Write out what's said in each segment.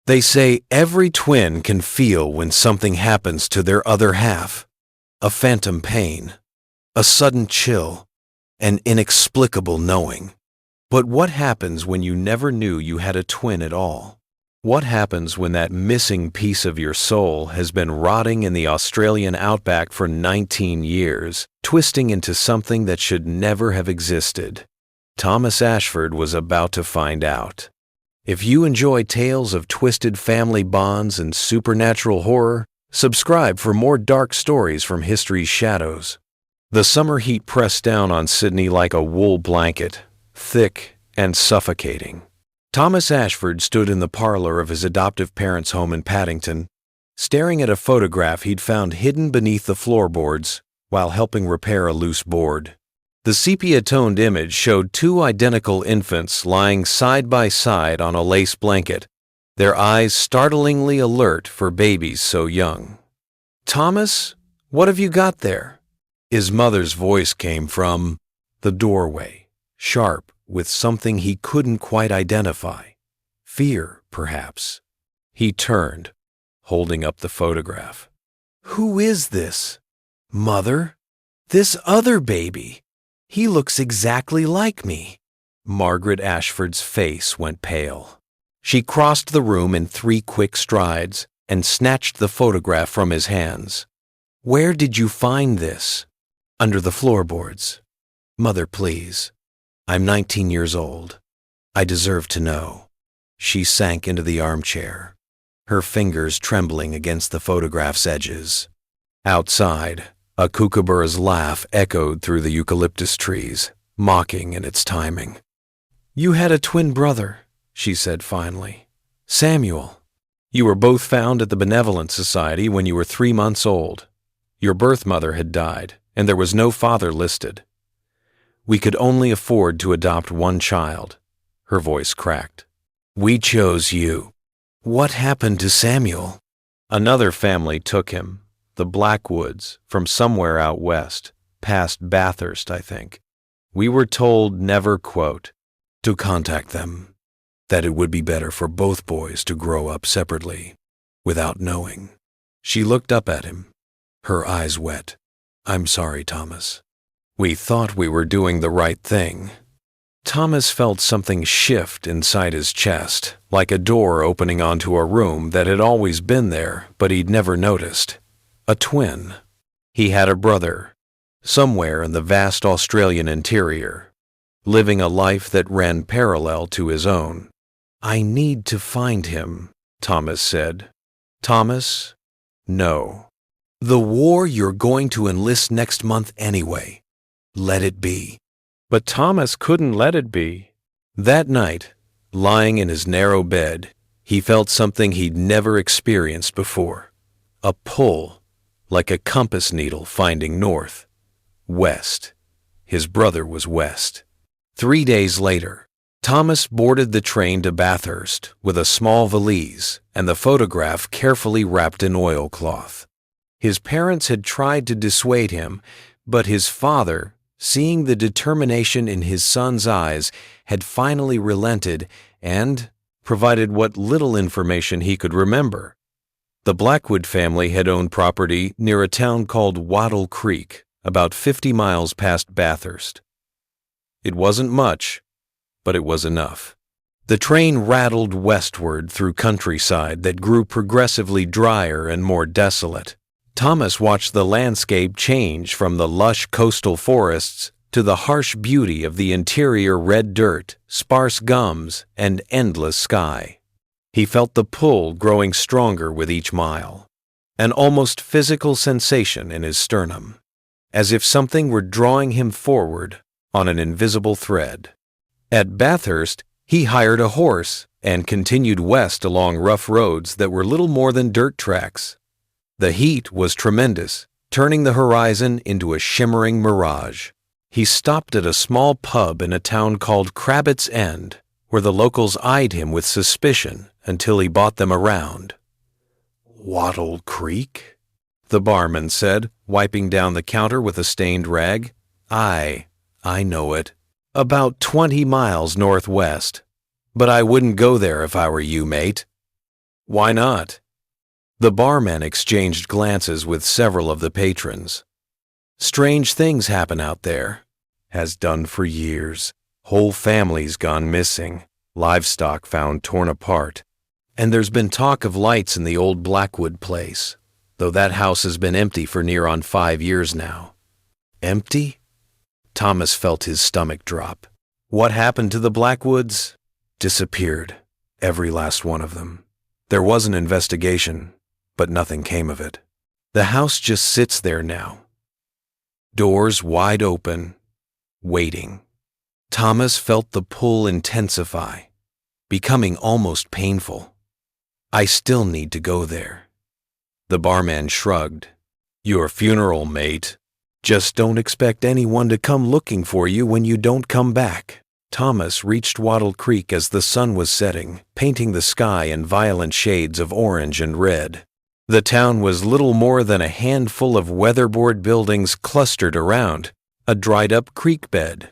They say every twin can feel when something happens to their other half. A phantom pain, a sudden chill, an inexplicable knowing. But what happens when you never knew you had a twin at all? What happens when that missing piece of your soul has been rotting in the Australian outback for 19 years, twisting into something that should never have existed? Thomas Ashford was about to find out. If you enjoy tales of twisted family bonds and supernatural horror, subscribe for more dark stories from history's shadows. The summer heat pressed down on Sydney like a wool blanket, thick and suffocating. Thomas Ashford stood in the parlor of his adoptive parents' home in Paddington, staring at a photograph he'd found hidden beneath the floorboards while helping repair a loose board. The sepia-toned image showed two identical infants lying side by side on a lace blanket, their eyes startlingly alert for babies so young. "Thomas, what have you got there?" His mother's voice came from the doorway, sharp with something he couldn't quite identify. Fear, perhaps. He turned, holding up the photograph. "Who is this?" "Mother? This other baby. He looks exactly like me." Margaret Ashford's face went pale. She crossed the room in 3 quick strides and snatched the photograph from his hands. "Where did you find this?" "Under the floorboards." "Mother, please. I'm 19 years old. I deserve to know." She sank into the armchair, her fingers trembling against the photograph's edges. Outside, a kookaburra's laugh echoed through the eucalyptus trees, mocking in its timing. "You had a twin brother," she said finally. "Samuel. You were both found at the Benevolent Society when you were 3 months old. Your birth mother had died, and there was no father listed. We could only afford to adopt one child." Her voice cracked. "We chose you." "What happened to Samuel?" "Another family took him, the Blackwoods, from somewhere out west, past Bathurst, I think. We were told never, quote, to contact them, that it would be better for both boys to grow up separately, without knowing." She looked up at him, her eyes wet. "I'm sorry, Thomas. We thought we were doing the right thing." Thomas felt something shift inside his chest, like a door opening onto a room that had always been there, but he'd never noticed. A twin. He had a brother, somewhere in the vast Australian interior, living a life that ran parallel to his own. "I need to find him," Thomas said. "Thomas? No. The war you're going to enlist next month anyway. Let it be." But Thomas couldn't let it be. That night, lying in his narrow bed, he felt something he'd never experienced before. A pull, like a compass needle finding north. West. His brother was west. 3 days later, Thomas boarded the train to Bathurst with a small valise and the photograph carefully wrapped in oilcloth. His parents had tried to dissuade him, but his father, seeing the determination in his son's eyes, had finally relented and provided what little information he could remember. The Blackwood family had owned property near a town called Wattle Creek, about 50 miles past Bathurst. It wasn't much, but it was enough. The train rattled westward through countryside that grew progressively drier and more desolate. Thomas watched the landscape change from the lush coastal forests to the harsh beauty of the interior red dirt, sparse gums, and endless sky. He felt the pull growing stronger with each mile, an almost physical sensation in his sternum, as if something were drawing him forward on an invisible thread. At Bathurst, he hired a horse and continued west along rough roads that were little more than dirt tracks. The heat was tremendous, turning the horizon into a shimmering mirage. He stopped at a small pub in a town called Crabbit's End, where the locals eyed him with suspicion until he bought them around. "Wattle Creek?" the barman said, wiping down the counter with a stained rag. I know it. About 20 miles northwest. But I wouldn't go there if I were you, mate." Why not? The barman exchanged glances with several of the patrons. Strange things happen out there. Has done for years. Whole families gone missing, livestock found torn apart. And there's been talk of lights in the old Blackwood place, though that house has been empty for near on 5 years now. Empty? Thomas felt his stomach drop. What happened to the Blackwoods? Disappeared. Every last one of them. There was an investigation, but nothing came of it. The house just sits there now. Doors wide open, waiting. Thomas felt the pull intensify, becoming almost painful. I still need to go there. The barman shrugged. Your funeral, mate. Just don't expect anyone to come looking for you when you don't come back. Thomas reached Wattle Creek as the sun was setting, painting the sky in violent shades of orange and red. The town was little more than a handful of weatherboard buildings clustered around a dried-up creek bed.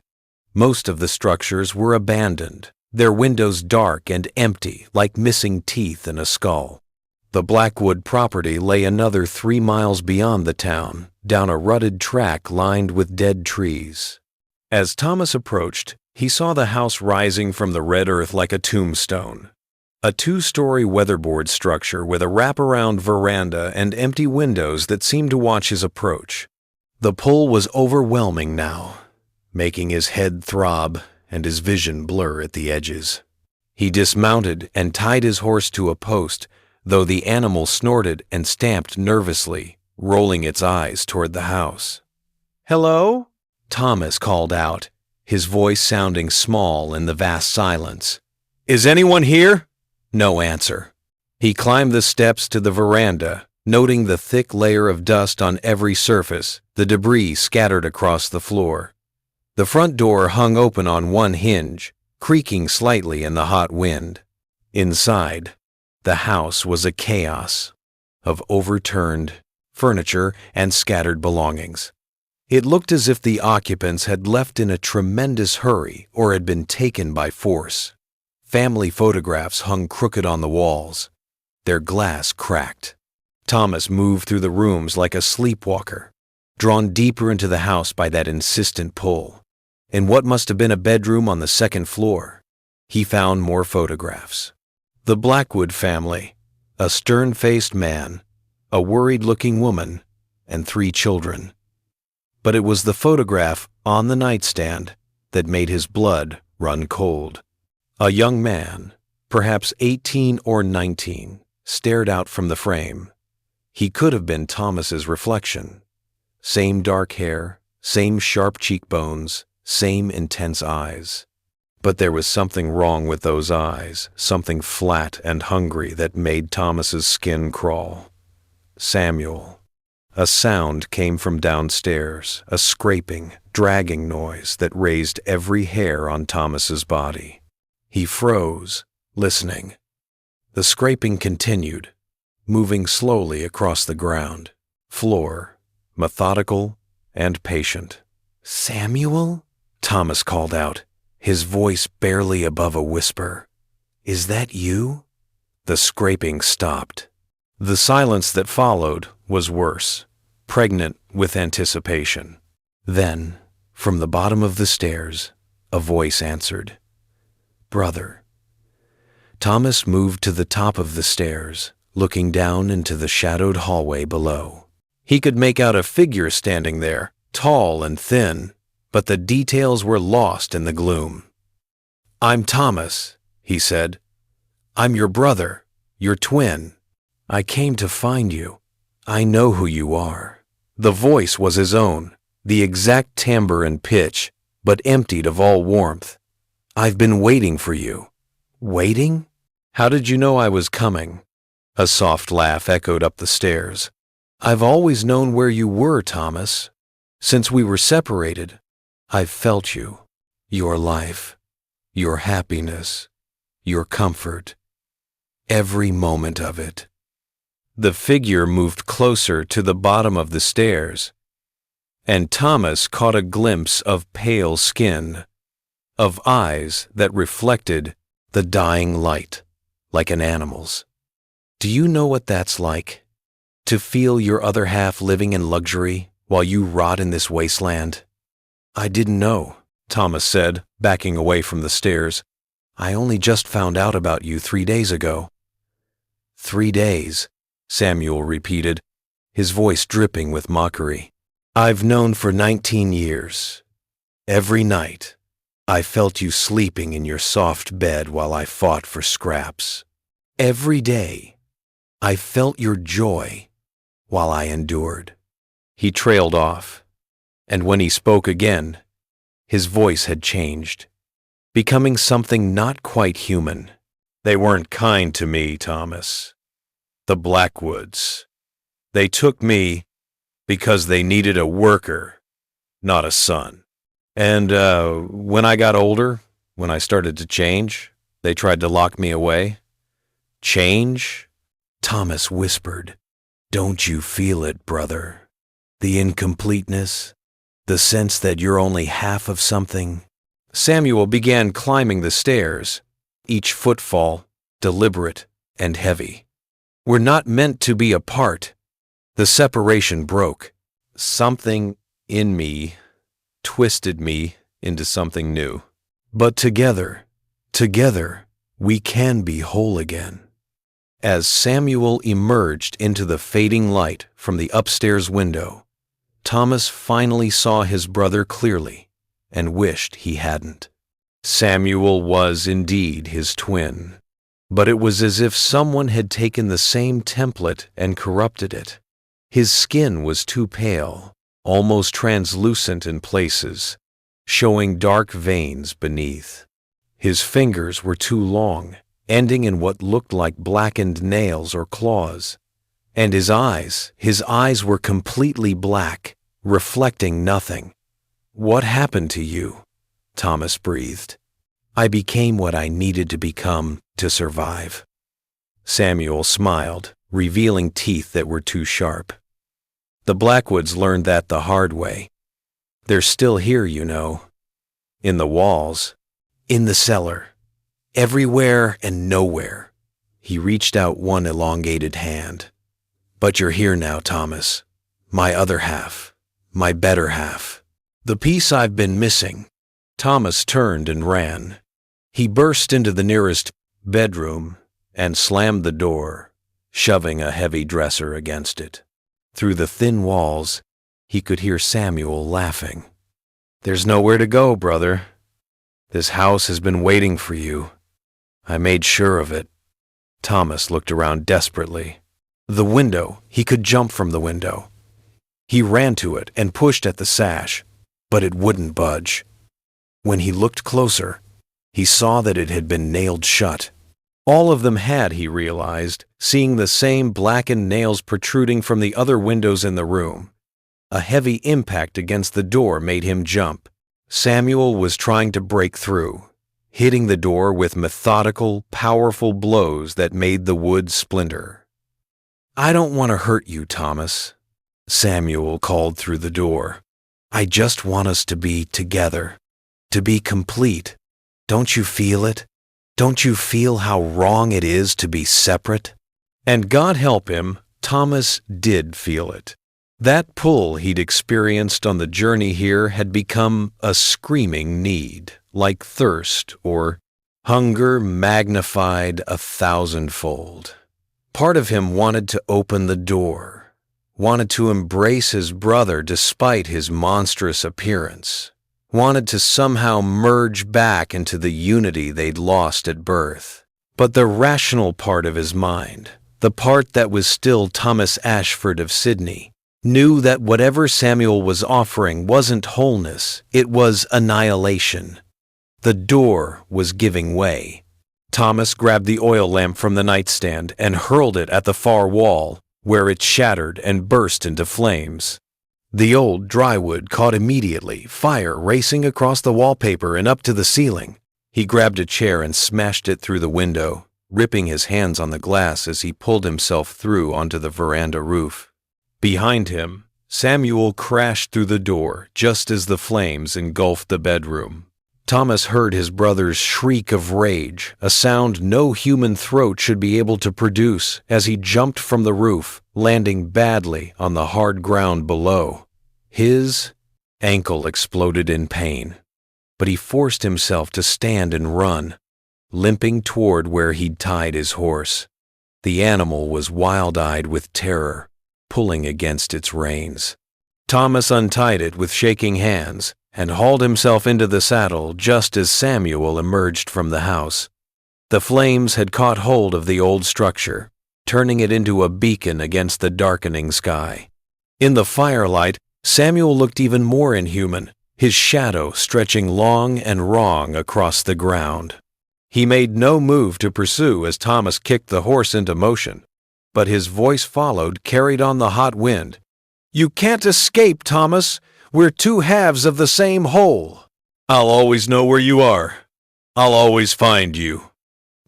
Most of the structures were abandoned, their windows dark and empty like missing teeth in a skull. The Blackwood property lay another 3 miles beyond the town, down a rutted track lined with dead trees. As Thomas approached, he saw the house rising from the red earth like a tombstone. A 2-story weatherboard structure with a wraparound veranda and empty windows that seemed to watch his approach. The pull was overwhelming now, making his head throb and his vision blur at the edges. He dismounted and tied his horse to a post, though the animal snorted and stamped nervously, rolling its eyes toward the house. "Hello?" Thomas called out, his voice sounding small in the vast silence. "Is anyone here?" No answer. He climbed the steps to the veranda, noting the thick layer of dust on every surface, the debris scattered across the floor. The front door hung open on one hinge, creaking slightly in the hot wind. Inside, the house was a chaos of overturned furniture and scattered belongings. It looked as if the occupants had left in a tremendous hurry or had been taken by force. Family photographs hung crooked on the walls, their glass cracked. Thomas moved through the rooms like a sleepwalker, drawn deeper into the house by that insistent pull. In what must have been a bedroom on the second floor, he found more photographs. The Blackwood family, a stern-faced man, a worried-looking woman, and 3 children. But it was the photograph on the nightstand that made his blood run cold. A young man, perhaps 18 or 19, stared out from the frame. He could have been Thomas's reflection. Same dark hair, same sharp cheekbones, same intense eyes. But there was something wrong with those eyes, something flat and hungry that made Thomas's skin crawl. Samuel. A sound came from downstairs, a scraping, dragging noise that raised every hair on Thomas's body. He froze, listening. The scraping continued, moving slowly across the ground, floor, methodical and patient. "Samuel?" Thomas called out, his voice barely above a whisper. "Is that you?" The scraping stopped. The silence that followed was worse, pregnant with anticipation. Then, from the bottom of the stairs, a voice answered. "Brother." Thomas moved to the top of the stairs, looking down into the shadowed hallway below. He could make out a figure standing there, tall and thin, but the details were lost in the gloom. "I'm Thomas," he said. "I'm your brother, your twin. I came to find you. I know who you are." The voice was his own, the exact timbre and pitch, but emptied of all warmth. "I've been waiting for you." "Waiting? How did you know I was coming?" A soft laugh echoed up the stairs. "I've always known where you were, Thomas. Since we were separated, I've felt you, your life, your happiness, your comfort, every moment of it." The figure moved closer to the bottom of the stairs, and Thomas caught a glimpse of pale skin, of eyes that reflected the dying light like an animal's. Do you know what that's like? To feel your other half living in luxury while you rot in this wasteland? I didn't know, Thomas said, backing away from the stairs. I only just found out about you 3 days ago. 3 days, Samuel repeated, his voice dripping with mockery. I've known for 19 years. Every night, I felt you sleeping in your soft bed while I fought for scraps. Every day, I felt your joy while I endured. He trailed off, and when he spoke again, his voice had changed, becoming something not quite human. They weren't kind to me, Thomas. The Blackwoods. They took me because they needed a worker, not a son. And when I got older, when I started to change, they tried to lock me away. Change? Thomas whispered. Don't you feel it, brother? The incompleteness? The sense that you're only half of something? Samuel began climbing the stairs, each footfall deliberate and heavy. We're not meant to be apart. The separation broke. Something in me twisted me into something new. But together, we can be whole again. As Samuel emerged into the fading light from the upstairs window, Thomas finally saw his brother clearly and wished he hadn't. Samuel was indeed his twin, but it was as if someone had taken the same template and corrupted it. His skin was too pale, almost translucent in places, showing dark veins beneath. His fingers were too long, ending in what looked like blackened nails or claws. And his eyes were completely black, reflecting nothing. What happened to you? Thomas breathed. I became what I needed to become to survive. Samuel smiled, revealing teeth that were too sharp. The Blackwoods learned that the hard way. They're still here, you know. In the walls, in the cellar, everywhere and nowhere. He reached out one elongated hand. But you're here now, Thomas. My other half. My better half. The piece I've been missing. Thomas turned and ran. He burst into the nearest bedroom and slammed the door, shoving a heavy dresser against it. Through the thin walls, he could hear Samuel laughing. There's nowhere to go, brother. This house has been waiting for you. I made sure of it. Thomas looked around desperately. The window, he could jump from the window. He ran to it and pushed at the sash, but it wouldn't budge. When he looked closer, he saw that it had been nailed shut. All of them had, he realized, seeing the same blackened nails protruding from the other windows in the room. A heavy impact against the door made him jump. Samuel was trying to break through, hitting the door with methodical, powerful blows that made the wood splinter. I don't want to hurt you, Thomas, Samuel called through the door. I just want us to be together, to be complete. Don't you feel it? Don't you feel how wrong it is to be separate? And God help him, Thomas did feel it. That pull he'd experienced on the journey here had become a screaming need, like thirst or hunger magnified 1,000-fold. Part of him wanted to open the door, wanted to embrace his brother despite his monstrous appearance, wanted to somehow merge back into the unity they'd lost at birth. But the rational part of his mind, the part that was still Thomas Ashford of Sydney, knew that whatever Samuel was offering wasn't wholeness, it was annihilation. The door was giving way. Thomas grabbed the oil lamp from the nightstand and hurled it at the far wall, where it shattered and burst into flames. The old drywood caught immediately, fire racing across the wallpaper and up to the ceiling. He grabbed a chair and smashed it through the window, ripping his hands on the glass as he pulled himself through onto the veranda roof. Behind him, Samuel crashed through the door just as the flames engulfed the bedroom. Thomas heard his brother's shriek of rage, a sound no human throat should be able to produce, as he jumped from the roof, landing badly on the hard ground below. His ankle exploded in pain, but he forced himself to stand and run, limping toward where he'd tied his horse. The animal was wild-eyed with terror, pulling against its reins. Thomas untied it with shaking hands and hauled himself into the saddle just as Samuel emerged from the house. The flames had caught hold of the old structure, turning it into a beacon against the darkening sky. In the firelight, Samuel looked even more inhuman, his shadow stretching long and wrong across the ground. He made no move to pursue as Thomas kicked the horse into motion, but his voice followed, carried on the hot wind. "You can't escape, Thomas. We're two halves of the same whole. I'll always know where you are. I'll always find you."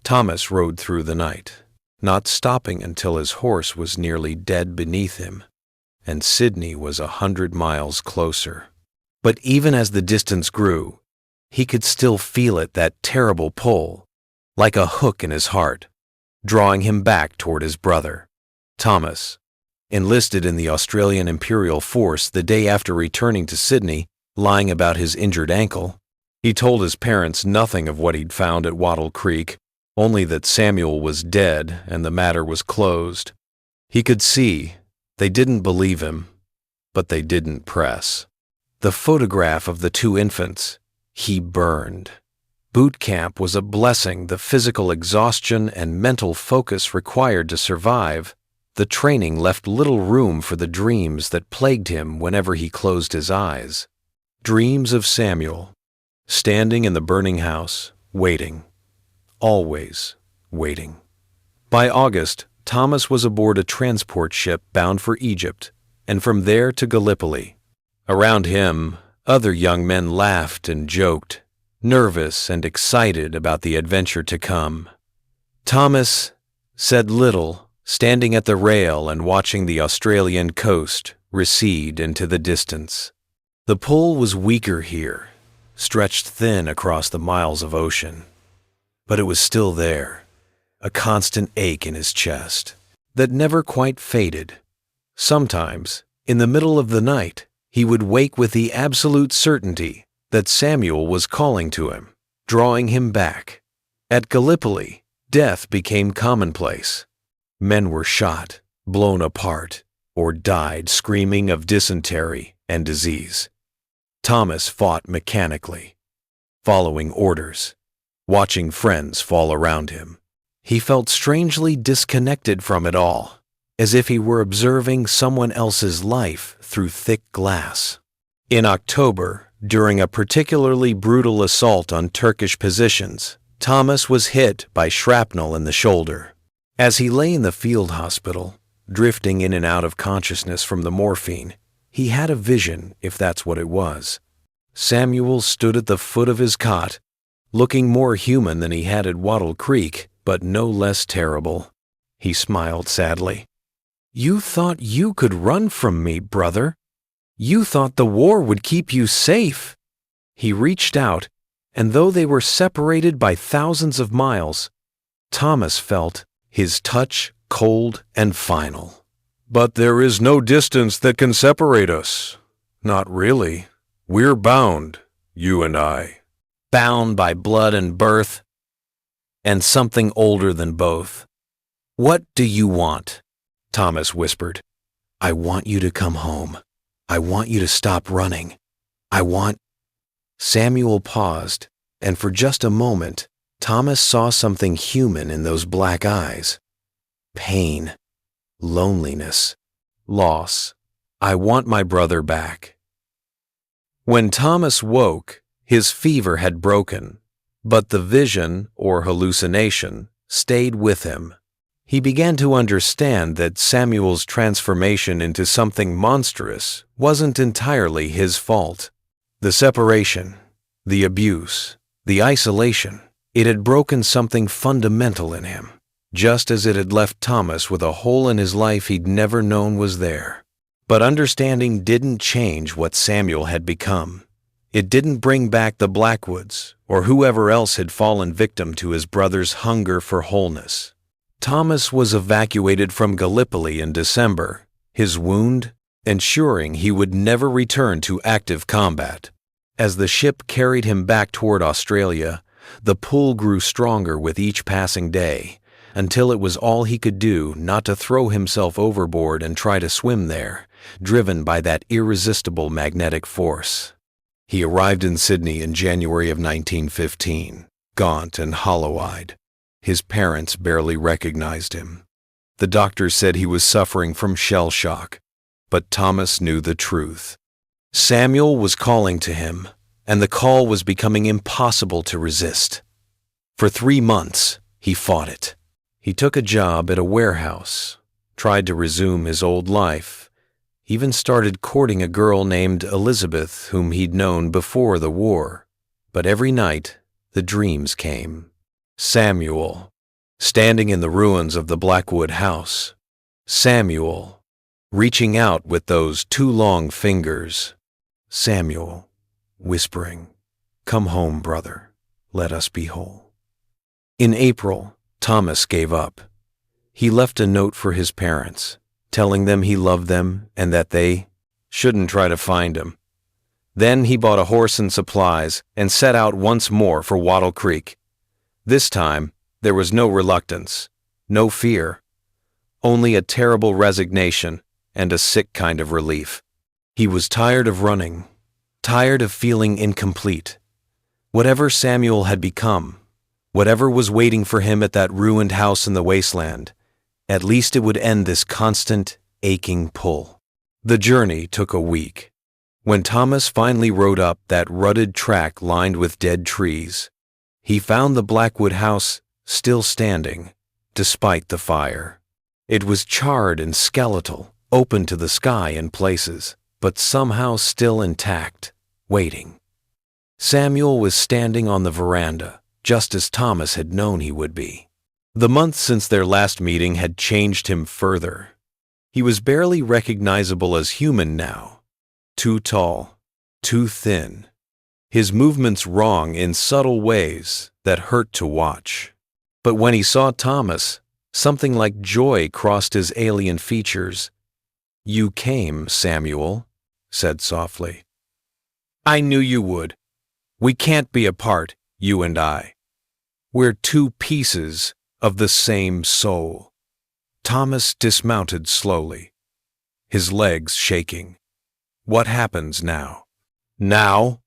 Thomas rode through the night, not stopping until his horse was nearly dead beneath him, and Sydney was 100 miles closer. But even as the distance grew, he could still feel it, that terrible pull, like a hook in his heart, drawing him back toward his brother. Thomas, enlisted in the Australian Imperial Force the day after returning to Sydney, lying about his injured ankle, he told his parents nothing of what he'd found at Wattle Creek, only that Samuel was dead and the matter was closed. He could see they didn't believe him, but they didn't press. The photograph of the two infants he burned. Boot camp was a blessing. The physical exhaustion and mental focus required to survive. The training left little room for the dreams that plagued him whenever he closed his eyes. Dreams of Samuel, standing in the burning house, waiting, always waiting. By August, Thomas was aboard a transport ship bound for Egypt, and from there to Gallipoli. Around him, other young men laughed and joked, nervous and excited about the adventure to come. Thomas said little, standing at the rail and watching the Australian coast recede into the distance. The pull was weaker here, stretched thin across the miles of ocean. But it was still there, a constant ache in his chest that never quite faded. Sometimes, in the middle of the night, he would wake with the absolute certainty that Samuel was calling to him, drawing him back. At Gallipoli, death became commonplace. Men were shot, blown apart, or died screaming of dysentery and disease. Thomas fought mechanically, following orders, watching friends fall around him. He felt strangely disconnected from it all, as if he were observing someone else's life through thick glass. In October, during a particularly brutal assault on Turkish positions, Thomas was hit by shrapnel in the shoulder. As he lay in the field hospital, drifting in and out of consciousness from the morphine, he had a vision, if that's what it was. Samuel stood at the foot of his cot, looking more human than he had at Wattle Creek, but no less terrible. He smiled sadly. "You thought you could run from me, brother. You thought the war would keep you safe." He reached out, and though they were separated by thousands of miles, Thomas felt his touch cold and final. "But there is no distance that can separate us. Not really. We're bound, you and I." Bound by blood and birth, and something older than both. "What do you want?" Thomas whispered. "I want you to come home. I want you to stop running. I want—" Samuel paused, and for just a moment, Thomas saw something human in those black eyes. Pain, loneliness, loss. "I want my brother back." When Thomas woke, his fever had broken, but the vision, or hallucination, stayed with him. He began to understand that Samuel's transformation into something monstrous wasn't entirely his fault. The separation, the abuse, the isolation, it had broken something fundamental in him, just as it had left Thomas with a hole in his life he'd never known was there. But understanding didn't change what Samuel had become. It didn't bring back the Blackwoods or whoever else had fallen victim to his brother's hunger for wholeness. Thomas was evacuated from Gallipoli in December, his wound ensuring he would never return to active combat. As the ship carried him back toward Australia, the pull grew stronger with each passing day, until it was all he could do not to throw himself overboard and try to swim there, driven by that irresistible magnetic force. He arrived in Sydney in January of 1915, gaunt and hollow-eyed. His parents barely recognized him. The doctors said he was suffering from shell shock, but Thomas knew the truth. Samuel was calling to him, and the call was becoming impossible to resist. For 3 months, he fought it. He took a job at a warehouse, tried to resume his old life, even started courting a girl named Elizabeth whom he'd known before the war. But every night, the dreams came. Samuel, standing in the ruins of the Blackwood house. Samuel, reaching out with those 2 long fingers. Samuel, whispering, "Come home, brother. Let us be whole." In April, Thomas gave up. He left a note for his parents, telling them he loved them and that they shouldn't try to find him. Then he bought a horse and supplies and set out once more for Wattle Creek. This time, there was no reluctance, no fear, only a terrible resignation and a sick kind of relief. He was tired of running, tired of feeling incomplete. Whatever Samuel had become, whatever was waiting for him at that ruined house in the wasteland, at least it would end this constant, aching pull. The journey took a week. When Thomas finally rode up that rutted track lined with dead trees, he found the Blackwood house still standing, despite the fire. It was charred and skeletal, open to the sky in places, but somehow still intact, waiting. Samuel was standing on the veranda, just as Thomas had known he would be. The month since their last meeting had changed him further. He was barely recognizable as human now. Too tall, too thin. His movements wrong in subtle ways that hurt to watch. But when he saw Thomas, something like joy crossed his alien features. "You came, Samuel," said softly. "I knew you would. We can't be apart, you and I. We're 2 pieces of the same soul." Thomas dismounted slowly, his legs shaking. What happens now? Now?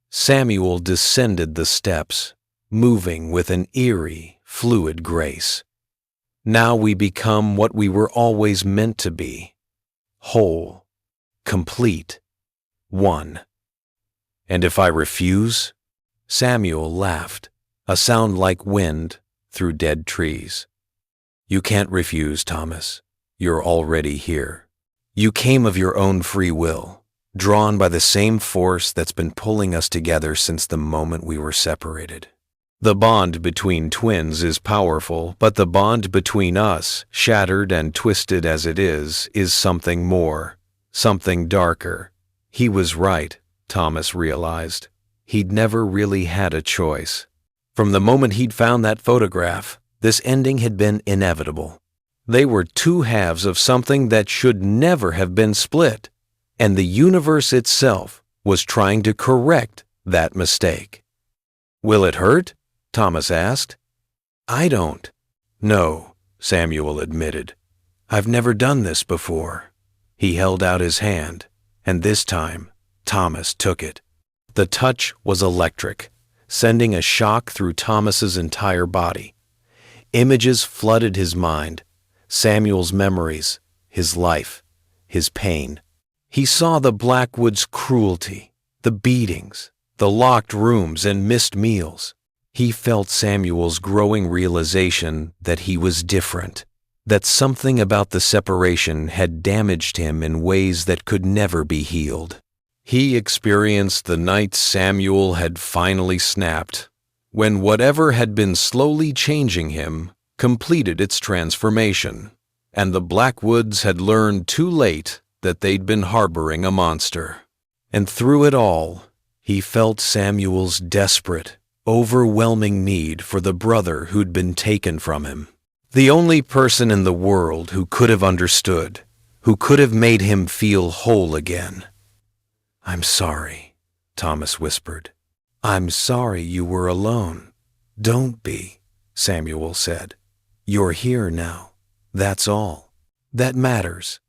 Samuel descended the steps, moving with an eerie, fluid grace. Now we become what we were always meant to be. Whole, complete, one. "And if I refuse?" Samuel laughed, a sound like wind through dead trees. "You can't refuse, Thomas. You're already here. You came of your own free will, drawn by the same force that's been pulling us together since the moment we were separated. The bond between twins is powerful, but the bond between us, shattered and twisted as it is something more, something darker." He was right, Thomas realized. He'd never really had a choice. From the moment he'd found that photograph, this ending had been inevitable. They were 2 halves of something that should never have been split, and the universe itself was trying to correct that mistake. "Will it hurt?" Thomas asked. "I don't." "No," Samuel admitted. "I've never done this before." He held out his hand, and this time, Thomas took it. The touch was electric, sending a shock through Thomas's entire body. Images flooded his mind, Samuel's memories, his life, his pain. He saw the Blackwoods' cruelty, the beatings, the locked rooms and missed meals. He felt Samuel's growing realization that he was different, that something about the separation had damaged him in ways that could never be healed. He experienced the night Samuel had finally snapped, when whatever had been slowly changing him completed its transformation, and the Blackwoods had learned too late that they'd been harboring a monster. And through it all, He felt Samuel's desperate, overwhelming need for the brother who'd been taken from him. The only person in the world who could have understood, who could have made him feel whole again. "I'm sorry," Thomas whispered. "I'm sorry you were alone." "Don't be," Samuel said. "You're here now. That's all. That matters."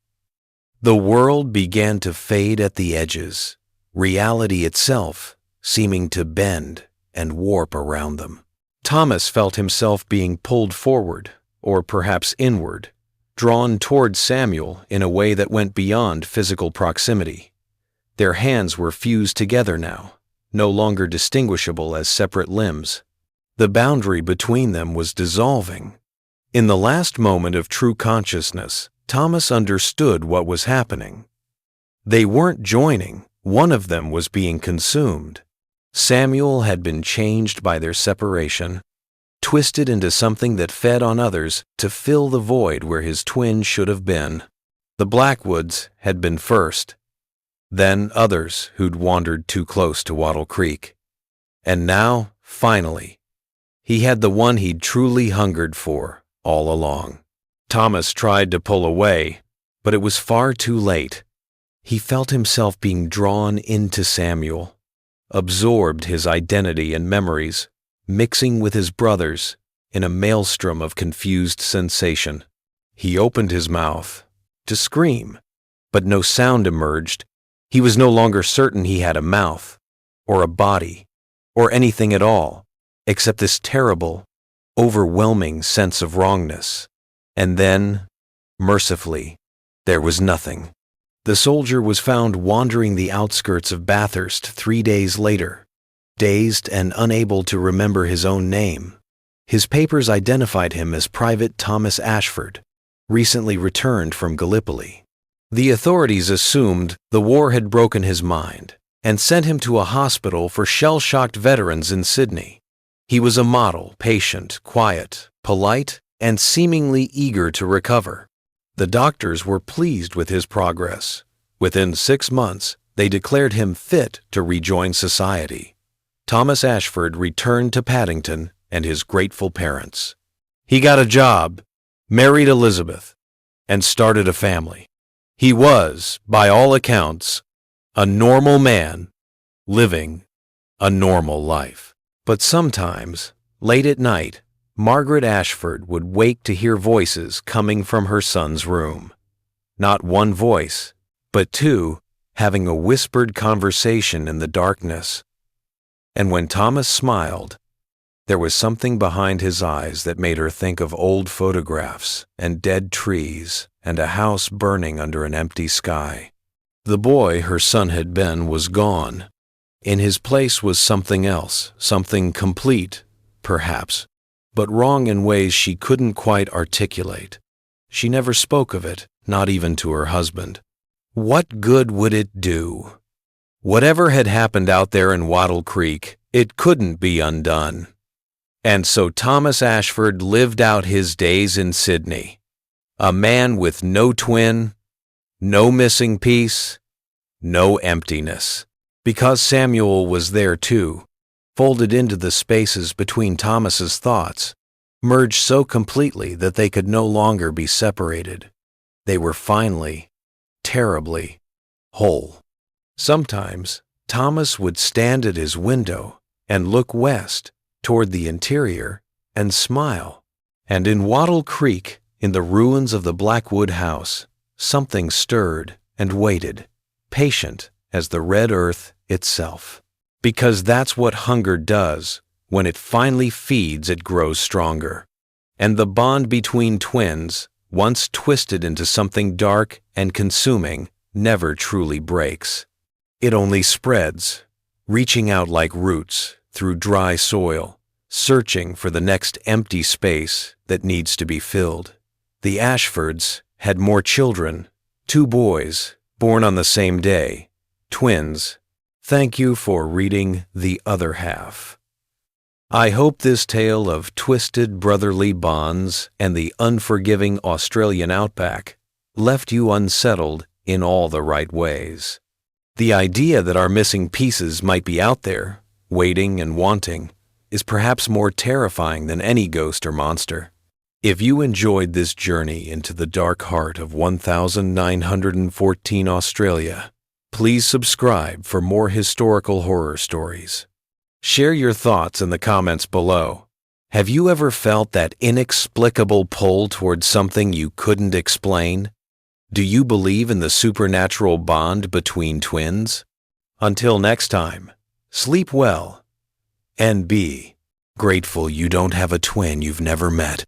The world began to fade at the edges, reality itself seeming to bend and warp around them. Thomas felt himself being pulled forward, or perhaps inward, drawn towards Samuel in a way that went beyond physical proximity. Their hands were fused together now, no longer distinguishable as separate limbs. The boundary between them was dissolving. In the last moment of true consciousness, Thomas understood what was happening. They weren't joining, one of them was being consumed. Samuel had been changed by their separation, twisted into something that fed on others to fill the void where his twin should have been. The Blackwoods had been first, then others who'd wandered too close to Wattle Creek. And now, finally, he had the one he'd truly hungered for all along. Thomas tried to pull away, but it was far too late. He felt himself being drawn into Samuel, absorbed his identity and memories, mixing with his brother's in a maelstrom of confused sensation. He opened his mouth to scream, but no sound emerged. He was no longer certain he had a mouth, or a body, or anything at all, except this terrible, overwhelming sense of wrongness. And then, mercifully, there was nothing. The soldier was found wandering the outskirts of Bathurst 3 days later, dazed and unable to remember his own name. His papers identified him as Private Thomas Ashford, recently returned from Gallipoli. The authorities assumed the war had broken his mind and sent him to a hospital for shell-shocked veterans in Sydney. He was a model, patient, quiet, polite, and seemingly eager to recover. The doctors were pleased with his progress. Within 6 months, they declared him fit to rejoin society. Thomas Ashford returned to Paddington and his grateful parents. He got a job, married Elizabeth, and started a family. He was, by all accounts, a normal man living a normal life. But sometimes, late at night, Margaret Ashford would wake to hear voices coming from her son's room. Not one voice, but two, having a whispered conversation in the darkness. And when Thomas smiled, there was something behind his eyes that made her think of old photographs and dead trees and a house burning under an empty sky. The boy her son had been was gone. In his place was something else, something complete, perhaps, but wrong in ways she couldn't quite articulate. She never spoke of it, not even to her husband. What good would it do? Whatever had happened out there in Wattle Creek, it couldn't be undone. And so Thomas Ashford lived out his days in Sydney, a man with no twin, no missing piece, no emptiness. Because Samuel was there too, folded into the spaces between Thomas's thoughts, merged so completely that they could no longer be separated. They were finally, terribly, whole. Sometimes Thomas would stand at his window and look west toward the interior and smile. And in Wattle Creek, in the ruins of the Blackwood house, something stirred and waited, patient as the red earth itself. Because that's what hunger does. When it finally feeds, it grows stronger. And the bond between twins, once twisted into something dark and consuming, never truly breaks. It only spreads, reaching out like roots through dry soil, searching for the next empty space that needs to be filled. The Ashfords had more children, 2 boys, born on the same day, twins. Thank you for reading The Other Half. I hope this tale of twisted brotherly bonds and the unforgiving Australian outback left you unsettled in all the right ways. The idea that our missing pieces might be out there, waiting and wanting, is perhaps more terrifying than any ghost or monster. If you enjoyed this journey into the dark heart of 1914 Australia, please subscribe for more historical horror stories. Share your thoughts in the comments below. Have you ever felt that inexplicable pull towards something you couldn't explain? Do you believe in the supernatural bond between twins? Until next time, sleep well and be grateful you don't have a twin you've never met.